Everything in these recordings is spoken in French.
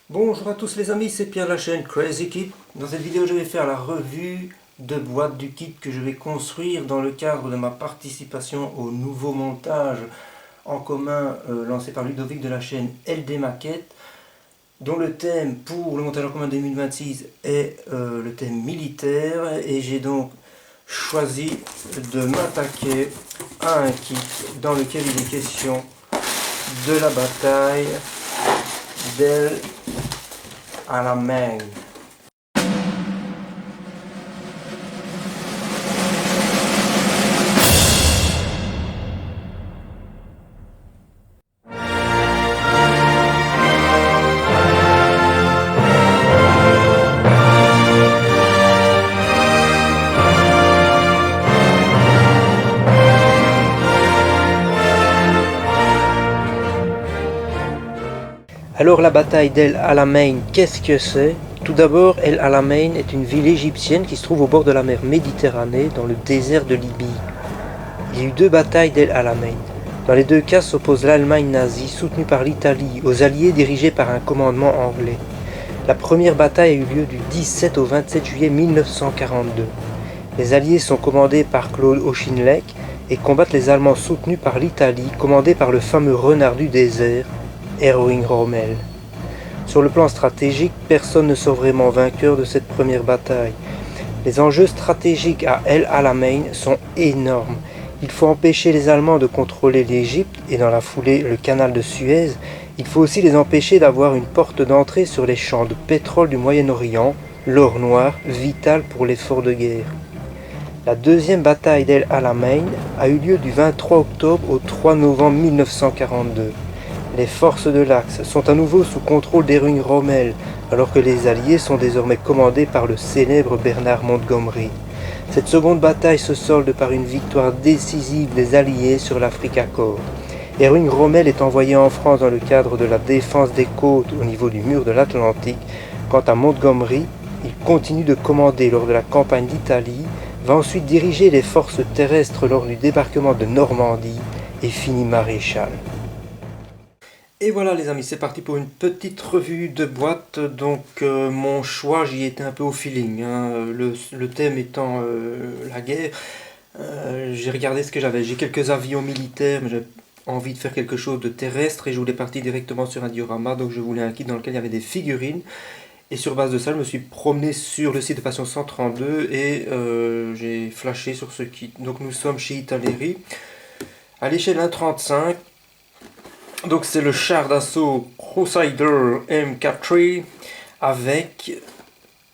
Bonjour à tous les amis, c'est Pierre de la chaîne Crazy Kit. Dans cette vidéo, je vais faire la revue de boîte du kit que je vais construire dans le cadre de ma participation au nouveau montage en commun lancé par Ludovic de la chaîne LD Maquette, dont le thème pour le montage en commun 2026 est le thème militaire, et j'ai donc choisi de m'attaquer à un kit dans lequel il est question de la bataille d'El Alamein. Alors la bataille d'El Alamein, qu'est-ce que c'est? Tout d'abord, El Alamein est une ville égyptienne qui se trouve au bord de la mer Méditerranée, dans le désert de Libye. Il y a eu deux batailles d'El Alamein. Dans les deux cas s'oppose l'Allemagne nazie, soutenue par l'Italie, aux Alliés dirigés par un commandement anglais. La première bataille a eu lieu du 17 au 27 juillet 1942. Les Alliés sont commandés par Claude Auchinleck et combattent les Allemands soutenus par l'Italie, commandés par le fameux renard du désert, Erwin Rommel. Sur le plan stratégique, personne ne sort vraiment vainqueur de cette première bataille. Les enjeux stratégiques à El Alamein sont énormes. Il faut empêcher les Allemands de contrôler l'Égypte et dans la foulée le canal de Suez. Il faut aussi les empêcher d'avoir une porte d'entrée sur les champs de pétrole du Moyen-Orient, l'or noir, vital pour l'effort de guerre. La deuxième bataille d'El Alamein a eu lieu du 23 octobre au 3 novembre 1942. Les forces de l'Axe sont à nouveau sous contrôle d'Erwin Rommel, alors que les Alliés sont désormais commandés par le célèbre Bernard Montgomery. Cette seconde bataille se solde par une victoire décisive des Alliés sur l'Africa Korps. Erwin Rommel est envoyé en France dans le cadre de la défense des côtes au niveau du mur de l'Atlantique. Quant à Montgomery, il continue de commander lors de la campagne d'Italie, va ensuite diriger les forces terrestres lors du débarquement de Normandie et finit maréchal. Et voilà les amis, c'est parti pour une petite revue de boîte. Donc mon choix, j'y étais un peu au feeling, hein. Le thème étant la guerre. J'ai regardé ce que j'avais. J'ai quelques avions militaires, mais j'ai envie de faire quelque chose de terrestre et je voulais partir directement sur un diorama. Donc je voulais un kit dans lequel il y avait des figurines. Et sur base de ça, je me suis promené sur le site de Passion 132 et j'ai flashé sur ce kit. Donc nous sommes chez Italeri, à l'échelle 1,35. Donc c'est le char d'assaut Crusader MK3 avec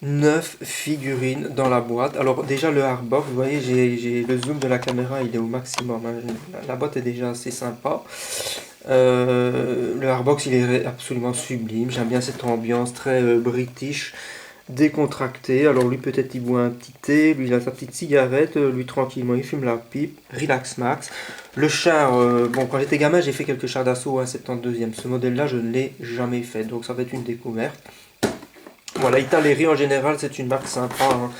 9 figurines dans la boîte. Alors déjà le hardbox, vous voyez, j'ai le zoom de la caméra, il est au maximum, hein. La boîte est déjà assez sympa. Le hardbox il est absolument sublime, j'aime bien cette ambiance très british, décontracté. Alors lui peut-être il boit un petit thé, lui il a sa petite cigarette, lui tranquillement il fume la pipe, relax max. Le char, bon quand j'étais gamin j'ai fait quelques chars d'assaut, hein, 72e, ce modèle là je ne l'ai jamais fait, donc ça va être une découverte. Voilà, Italeri en général c'est une marque sympa, hein.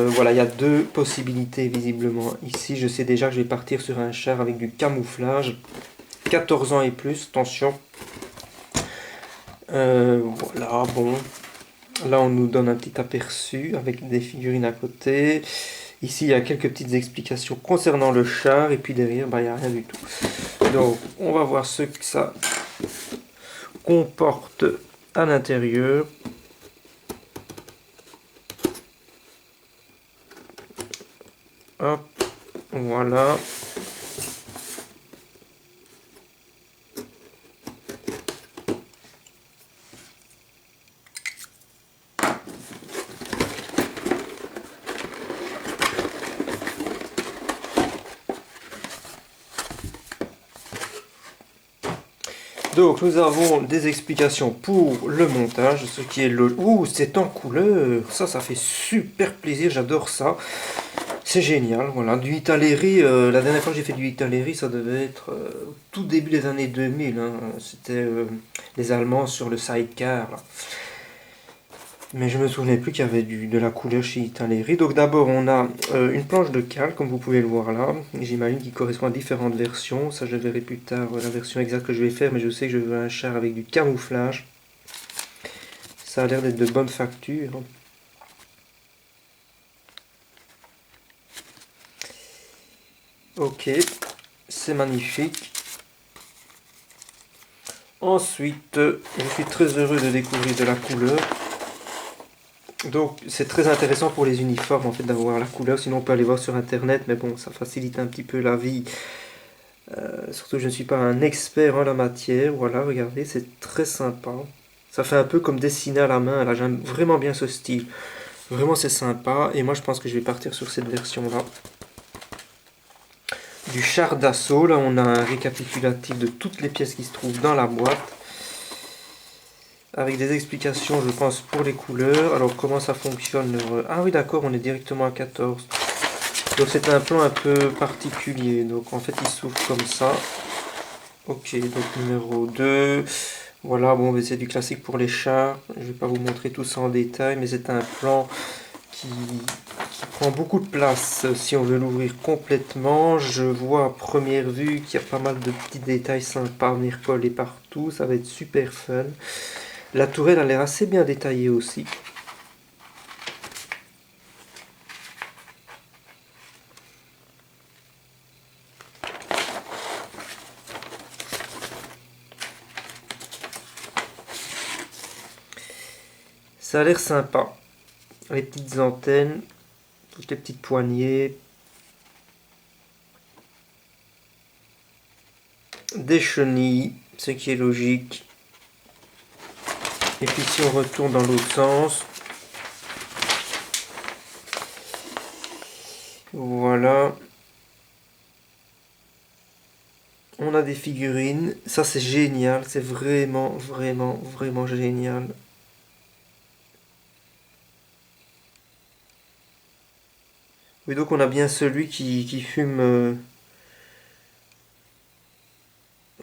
Voilà, il y a deux possibilités visiblement. Ici je sais déjà que je vais partir sur un char avec du camouflage, 14 ans et plus, attention. Voilà, bon. Là, on nous donne un petit aperçu avec des figurines à côté. Ici, il y a quelques petites explications concernant le char. Et puis derrière, bah, il n'y a rien du tout. Donc, on va voir ce que ça comporte à l'intérieur. Hop, voilà. Donc nous avons des explications pour le montage, ce qui est le... Ouh, c'est en couleur, ça fait super plaisir, j'adore ça. C'est génial, voilà. Du Italeri, la dernière fois que j'ai fait du Italeri, ça devait être au tout début des années 2000, hein. C'était les Allemands sur le sidecar, là. Mais je me souvenais plus qu'il y avait de la couleur chez Italeri. Donc d'abord on a une planche de cale, comme vous pouvez le voir là. J'imagine qu'il correspond à différentes versions. Ça je verrai plus tard la version exacte que je vais faire, mais je sais que je veux un char avec du camouflage. Ça a l'air d'être de bonne facture. Ok, c'est magnifique. Ensuite, je suis très heureux de découvrir de la couleur. Donc c'est très intéressant pour les uniformes en fait d'avoir la couleur, sinon on peut aller voir sur internet, mais bon ça facilite un petit peu la vie. Surtout je ne suis pas un expert en la matière. Voilà, regardez, c'est très sympa. Ça fait un peu comme dessiner à la main, là j'aime vraiment bien ce style. Vraiment c'est sympa, et moi je pense que je vais partir sur cette version là. Du char d'assaut, là on a un récapitulatif de toutes les pièces qui se trouvent dans la boîte. Avec des explications je pense pour les couleurs. Alors comment ça fonctionne Ah oui d'accord, on est directement à 14. Donc c'est un plan un peu particulier. Donc en fait il s'ouvre comme ça. Ok, donc numéro 2. Voilà, bon c'est du classique pour les chars. Je vais pas vous montrer tout ça en détail, mais c'est un plan qui prend beaucoup de place. Si on veut l'ouvrir complètement, je vois à première vue qu'il y a pas mal de petits détails sympas à venir coller partout. Ça va être super fun. La tourelle a l'air assez bien détaillée aussi. Ça a l'air sympa. Les petites antennes, toutes les petites poignées. Des chenilles, ce qui est logique. Et puis si on retourne dans l'autre sens, voilà. On a des figurines. Ça c'est génial, c'est vraiment, vraiment, vraiment génial. Oui, donc on a bien celui qui fume,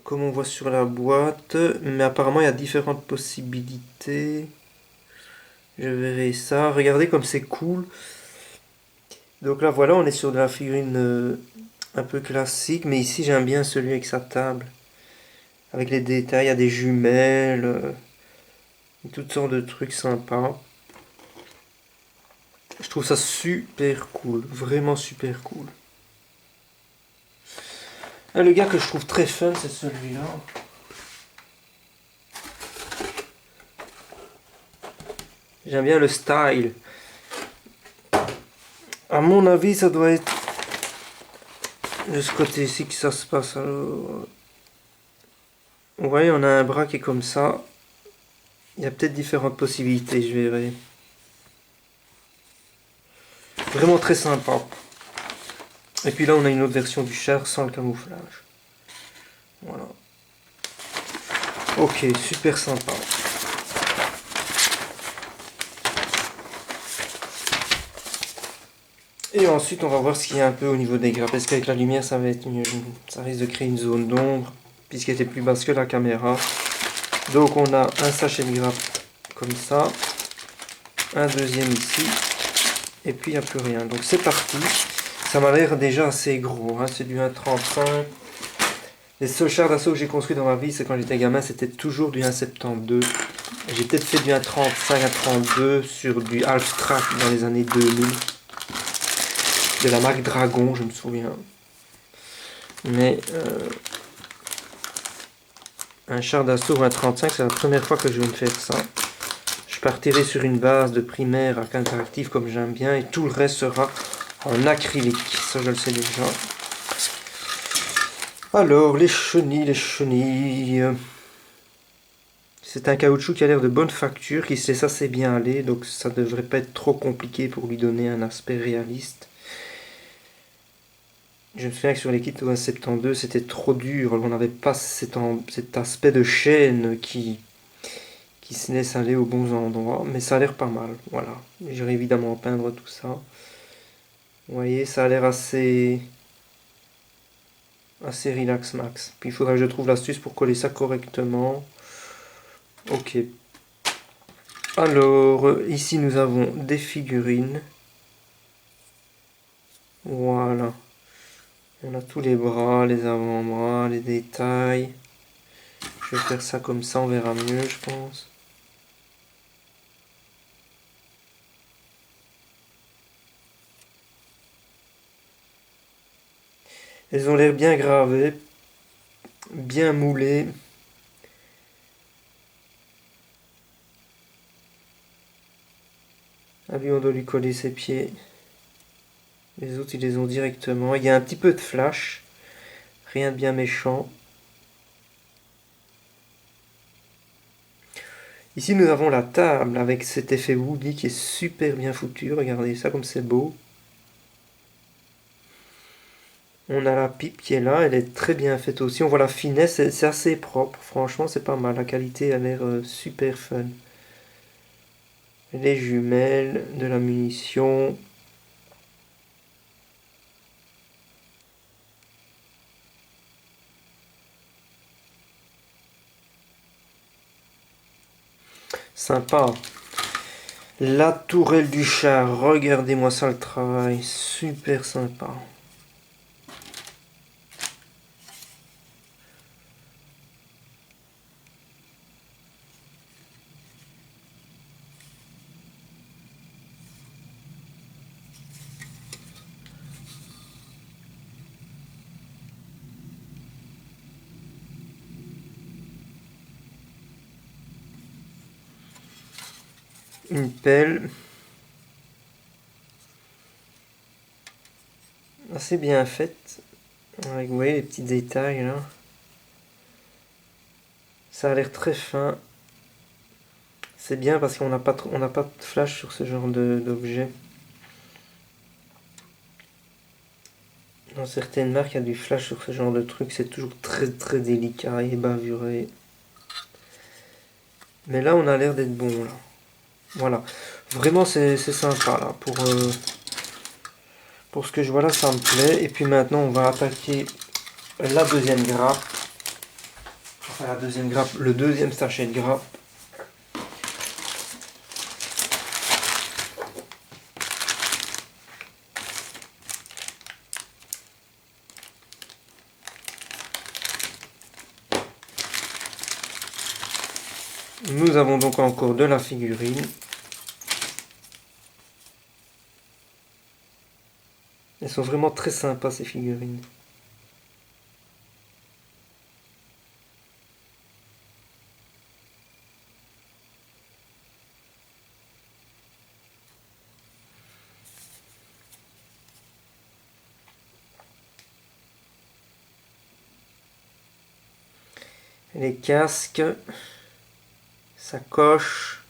comme on voit sur la boîte. Mais apparemment il y a différentes possibilités. Je verrai ça. Regardez comme c'est cool. Donc là voilà, on est sur de la figurine un peu classique. Mais ici j'aime bien celui avec sa table. Avec les détails, il y a des jumelles. Toutes sortes de trucs sympas. Je trouve ça super cool. Vraiment super cool. Ah, le gars que je trouve très fun, c'est celui-là. J'aime bien le style. À mon avis, ça doit être de ce côté-ci que ça se passe. Alors, vous voyez, on a un bras qui est comme ça. Il y a peut-être différentes possibilités, je verrai. Vraiment très sympa. Et puis là, on a une autre version du char sans le camouflage. Voilà. Ok, super sympa. Et ensuite, on va voir ce qu'il y a un peu au niveau des grappes. Parce qu'avec la lumière, ça risque de créer une zone d'ombre, puisqu'elle était plus basse que la caméra. Donc, on a un sachet de grappes comme ça, un deuxième ici, et puis il n'y a plus rien. Donc, c'est parti. Ça m'a l'air déjà assez gros. Hein. C'est du 1,35. Les seuls chars d'assaut que j'ai construits dans ma vie, c'est quand j'étais gamin, c'était toujours du 1,72. J'ai peut-être fait du 1,35, 1,32 sur du Half-Track dans les années 2000. De la marque Dragon, je me souviens. Mais un char d'assaut 1,35, c'est la première fois que je vais me faire ça. Je partirai sur une base de primaire arc interactif comme j'aime bien, et tout le reste sera en acrylique. Ça, je le sais déjà. Alors, les chenilles, les chenilles. C'est un caoutchouc qui a l'air de bonne facture, qui se laisse assez bien aller, donc ça devrait pas être trop compliqué pour lui donner un aspect réaliste. Je me souviens que sur les kits OS 72, c'était trop dur. On n'avait pas cet aspect de chaîne qui se laisse aller aux bons endroits. Mais ça a l'air pas mal. Voilà. J'irai évidemment peindre tout ça. Vous voyez, ça a l'air assez relax max. Puis il faudra que je trouve l'astuce pour coller ça correctement. Ok. Alors, ici nous avons des figurines. Voilà. On a tous les bras, les avant-bras, les détails. Je vais faire ça comme ça, on verra mieux, je pense. Elles ont l'air bien gravées, bien moulées. Ah lui, on doit lui coller ses pieds. Les autres, ils les ont directement. Il y a un petit peu de flash. Rien de bien méchant. Ici, nous avons la table avec cet effet Woody qui est super bien foutu. Regardez ça comme c'est beau. On a la pipe qui est là. Elle est très bien faite aussi. On voit la finesse. C'est assez propre. Franchement, c'est pas mal. La qualité a l'air super fun. Les jumelles, de la munition. Sympa. La tourelle du char, regardez-moi ça le travail, super sympa. Une pelle. Assez bien faite. Avec, vous voyez les petits détails là. Ça a l'air très fin. C'est bien parce qu'on n'a pas, de flash sur ce genre d'objet. Dans certaines marques, il y a du flash sur ce genre de truc. C'est toujours très très délicat et bavuré. Mais là, on a l'air d'être bon là. Voilà. Vraiment, c'est sympa là. Pour ce que je vois là, ça me plaît. Et puis maintenant, on va attaquer la deuxième grappe. Enfin, la deuxième grappe, le deuxième sachet de grappe. Nous avons donc encore de la figurine. Elles sont vraiment très sympas ces figurines. Les casques, sacoches.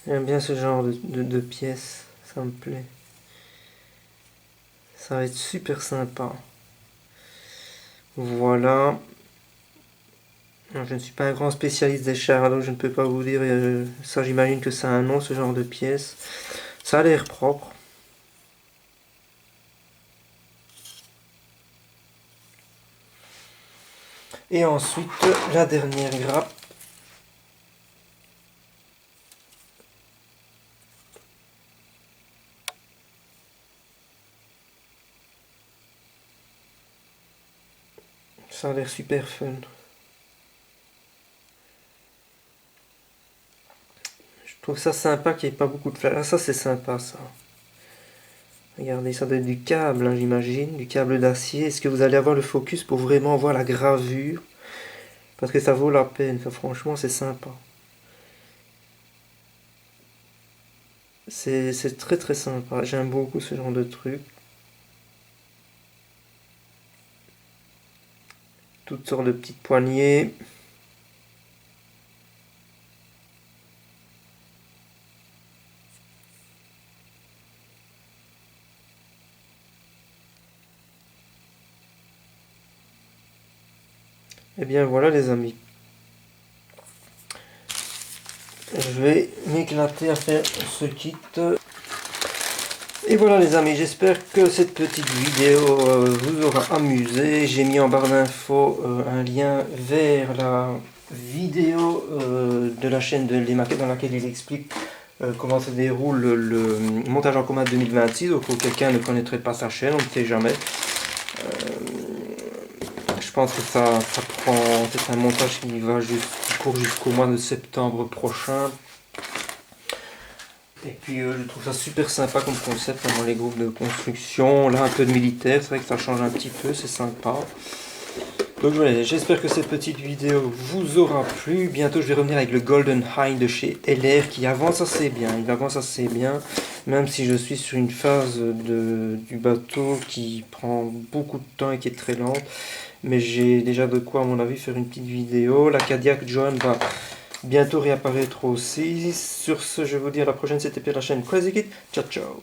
J'aime bien ce genre de pièces, ça me plaît. Ça va être super sympa. Voilà. Je ne suis pas un grand spécialiste des chars, donc je ne peux pas vous dire. Ça, j'imagine que ça a un nom, ce genre de pièces. Ça a l'air propre. Et ensuite, la dernière grappe. Ça a l'air super fun. Je trouve ça sympa qu'il n'y ait pas beaucoup de flash. Ah, ça c'est sympa ça. Regardez, ça doit être du câble, hein, j'imagine, du câble d'acier. Est-ce que vous allez avoir le focus pour vraiment voir la gravure? Parce que ça vaut la peine, franchement c'est sympa. C'est très très sympa, j'aime beaucoup ce genre de truc. Toutes sortes de petites poignées. Et bien voilà les amis. Je vais m'éclater à faire ce kit. Et voilà les amis, j'espère que cette petite vidéo vous aura amusé. J'ai mis en barre d'infos un lien vers la vidéo de la chaîne de Les Maquettes dans laquelle il explique comment se déroule le montage en commun 2026. Donc pour quelqu'un ne connaîtrait pas sa chaîne, on ne sait jamais. Je pense que ça prend, c'est un montage qui court jusqu'au mois de septembre prochain. Et puis je trouve ça super sympa comme concept dans les groupes de construction. Là un peu de militaire, c'est vrai que ça change un petit peu, c'est sympa. Donc voilà, j'espère que cette petite vidéo vous aura plu. Bientôt je vais revenir avec le Golden Hind de chez LR qui avance assez bien. Il avance assez bien, même si je suis sur une phase du bateau qui prend beaucoup de temps et qui est très lente. Mais j'ai déjà de quoi à mon avis faire une petite vidéo. La Kodiak John va bientôt réapparaître aussi. Sur ce, je vais vous dire à la prochaine, c'était Pierre, la chaîne Crazy Kid. Ciao ciao.